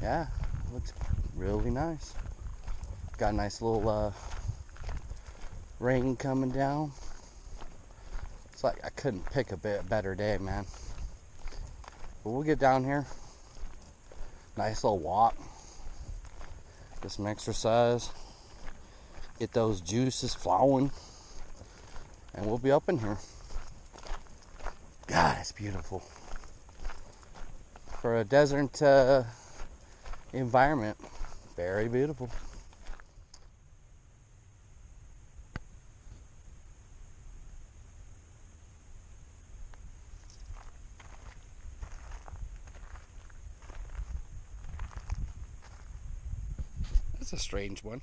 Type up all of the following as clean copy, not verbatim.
yeah, looks really nice. Got a nice little rain coming down. It's like I couldn't pick a better day, man. But we'll get down here. Nice little walk. Get some exercise. Get those juices flowing. And we'll be up in here. God, it's beautiful. For a desert environment, very beautiful. That's a strange one.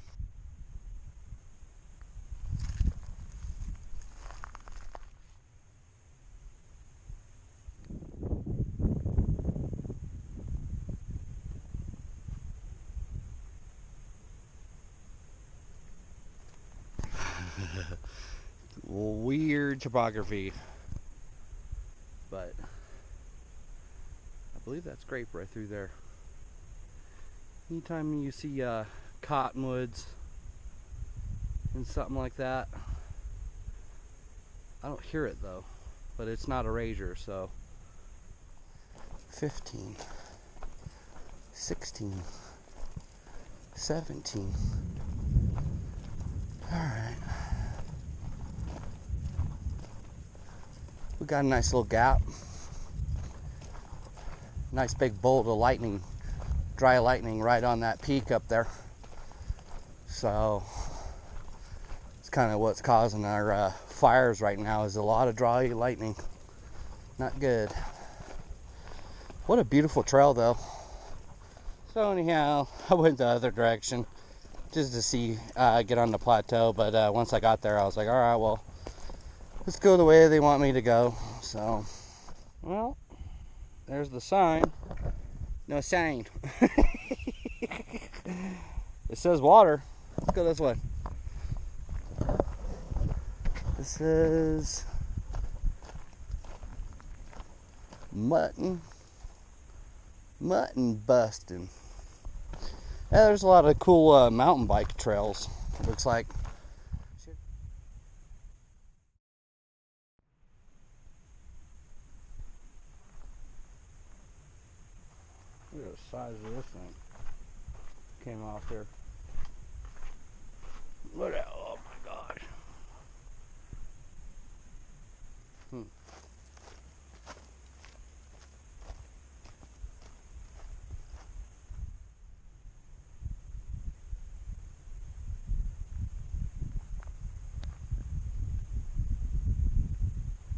Weird topography, but I believe that's grape right through there. Anytime you see cottonwoods and something like that, I don't hear it though, but it's not a razor, so 15, 16, 17. All right. We got a nice little gap. Nice big bolt of lightning, dry lightning right on that peak up there. So it's kind of what's causing our fires right now, is a lot of dry lightning. Not good. What a beautiful trail though. So anyhow, I went the other direction just to see, get on the plateau. But once I got there, I was like, all right, well, let's go the way they want me to go. So, well, there's the sign. No sign. It says water. Let's go this way. This is mutton busting. Yeah, there's a lot of cool mountain bike trails, it looks like. Look at the size of this thing. Came off there. Look at, oh my gosh.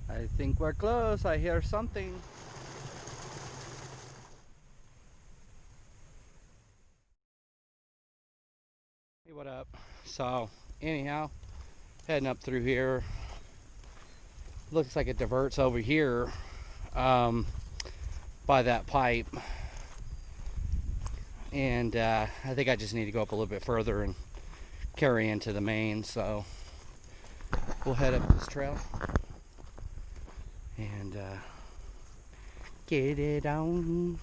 I think we're close. I hear something. Hey, what up? So, anyhow, heading up through here. Looks like it diverts over here by that pipe. And I think I just need to go up a little bit further and carry into the main. So, we'll head up this trail and get it on.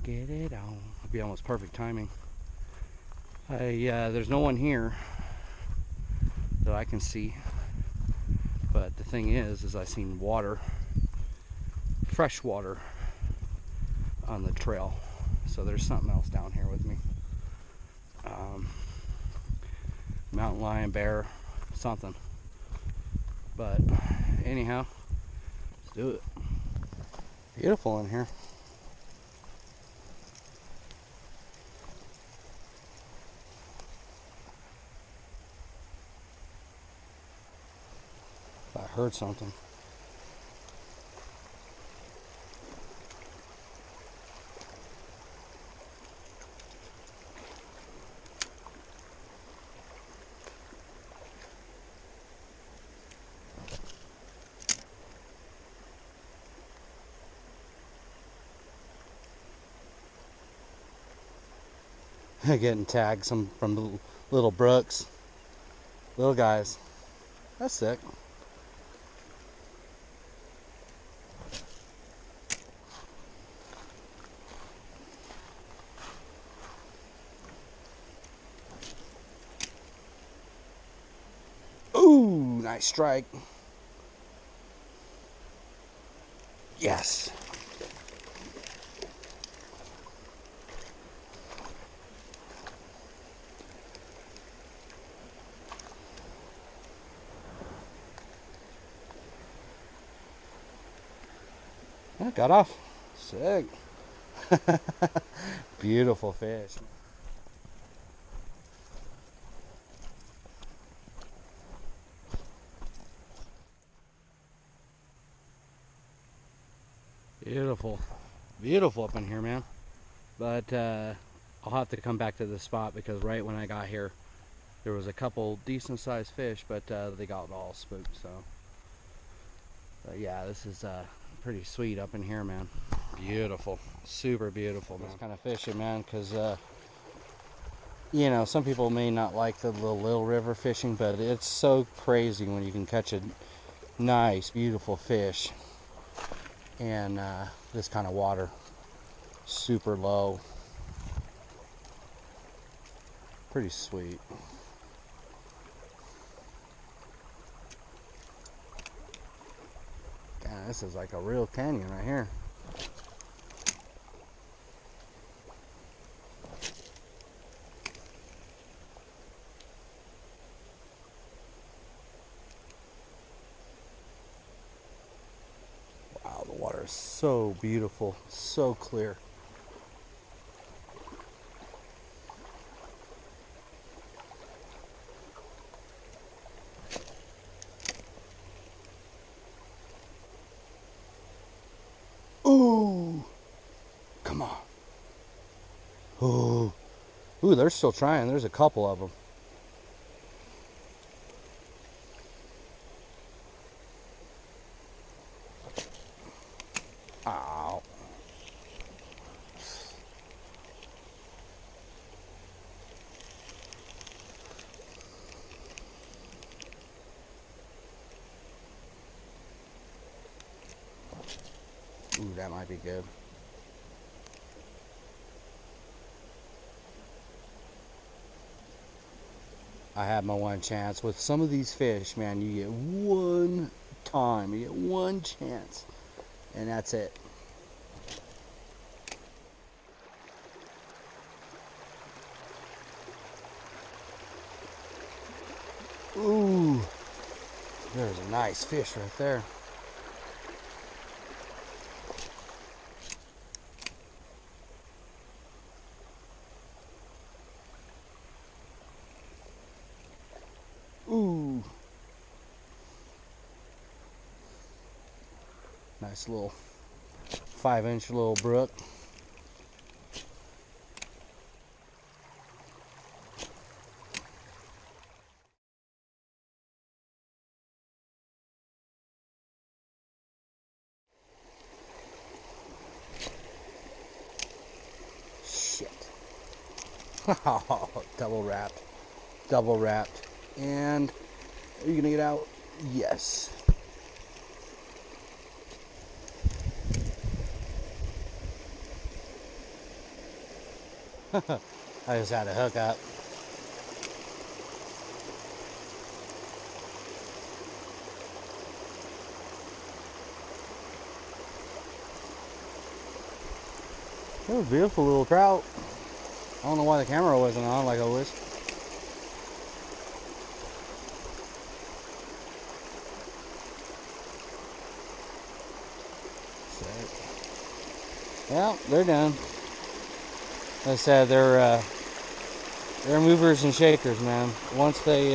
Get it on. It'll be almost perfect timing. There's no one here that I can see, but the thing is I seen water, fresh water on the trail, so there's something else down here with me. Mountain lion, bear, something. But anyhow, let's do it. Beautiful in here. I heard something. Getting tagged some from little brooks. Little guys. That's sick. nice strike. Yes. Yeah, got off. Sick. Beautiful fish. Beautiful. Beautiful up in here, man. But I'll have to come back to this spot because right when I got here, there was a couple decent sized fish, but they got all spooked. So, but yeah, this is pretty sweet up in here, man. Beautiful, super beautiful. This kind of fishing, man, because you know, some people may not like the little river fishing, but it's so crazy when you can catch a nice, beautiful fish in this kind of water, super low. Pretty sweet. God, this is like a real canyon right here. Wow, the water is so beautiful, so clear. Ooh, come on. Ooh, ooh, they're still trying. There's a couple of them. Ow. Ooh, that might be good. I had my one chance. With some of these fish, man, you get one time, you get one chance, and that's it. Ooh, there's a nice fish right there. Ooh, nice little 5-inch little brook. Shit. Double wrapped. Double wrapped. And are you gonna get out? Yes. I just had to hook up. That was a beautiful little trout. I don't know why the camera wasn't on like I was. Well, they're done. Like I said, they're movers and shakers, man. Once they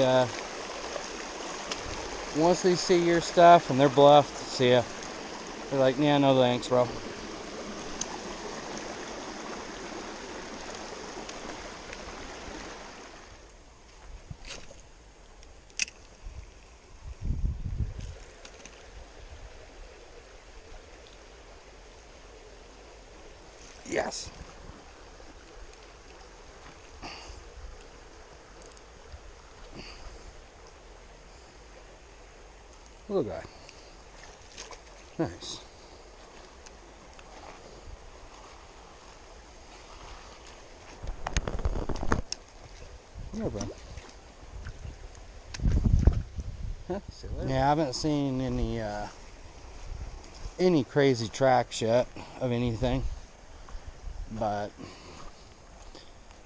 see your stuff and they're bluffed, see ya. They're like, yeah, no thanks, bro. Yes. Little guy. Nice. Yeah, bro. See you later. Yeah, I haven't seen any crazy tracks yet of anything, but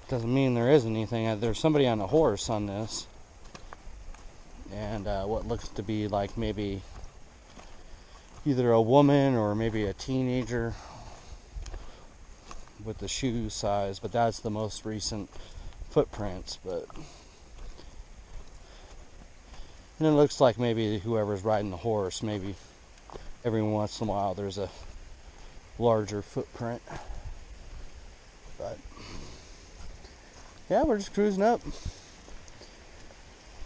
doesn't mean there is anything. There's somebody on a horse on this, and what looks to be like maybe either a woman or maybe a teenager with the shoe size, but that's the most recent footprints. But and it looks like maybe whoever's riding the horse, maybe every once in a while there's a larger footprint. But yeah, we're just cruising up.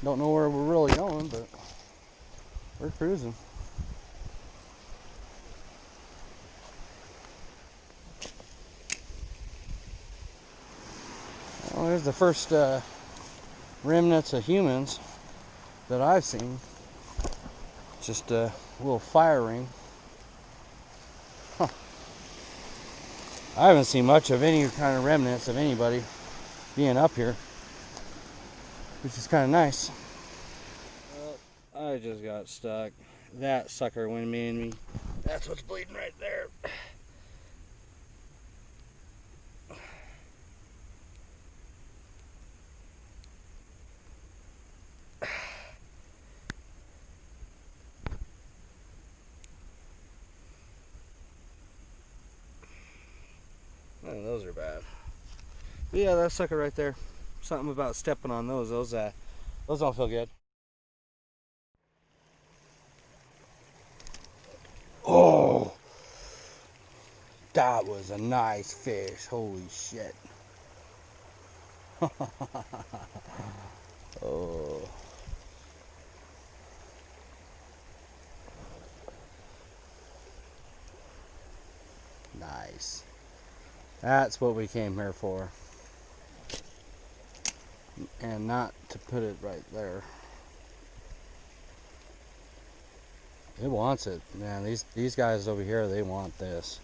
Don't know where we're really going, but we're cruising. Well, there's the first remnants of humans that I've seen. Just a little fire ring. Huh. I haven't seen much of any kind of remnants of anybody being up here, which is kind of nice. Well, I just got stuck. That sucker went in me. That's what's bleeding right there. Oh, those are bad. But yeah, that sucker right there. Something about stepping on those. Those don't feel good. Oh, that was a nice fish. Holy shit. Oh. Nice. That's what we came here for. And not to put it right there. It wants it. Man, these guys over here, they want this.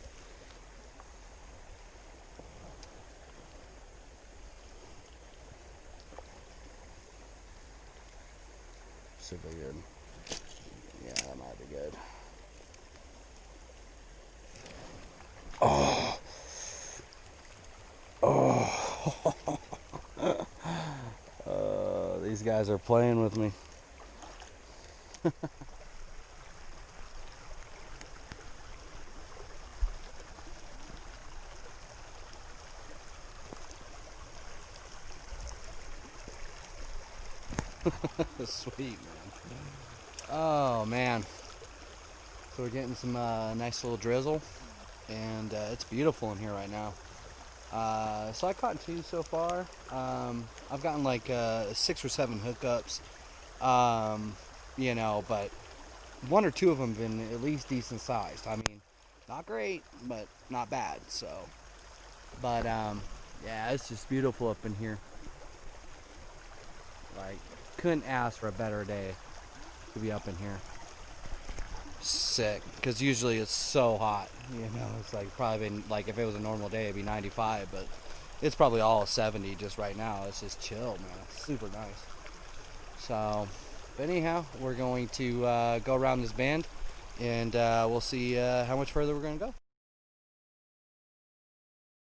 Super good. Yeah, that might be good. Oh. Oh. These guys are playing with me. Sweet, man. Oh, man. So we're getting some nice little drizzle, and it's beautiful in here right now. So I caught 2 so far. I've gotten like 6 or 7 hookups, you know, but 1 or 2 of them have been at least decent sized. I mean, not great, but not bad. So, but yeah, it's just beautiful up in here. Like, couldn't ask for a better day to be up in here. Sick, because usually it's so hot, you know. It's like probably been, like, if it was a normal day it'd be 95, but it's probably all 70 just right now. It's just chill, man. It's super nice. So, but anyhow, we're going to go around this bend, and we'll see how much further we're going to go.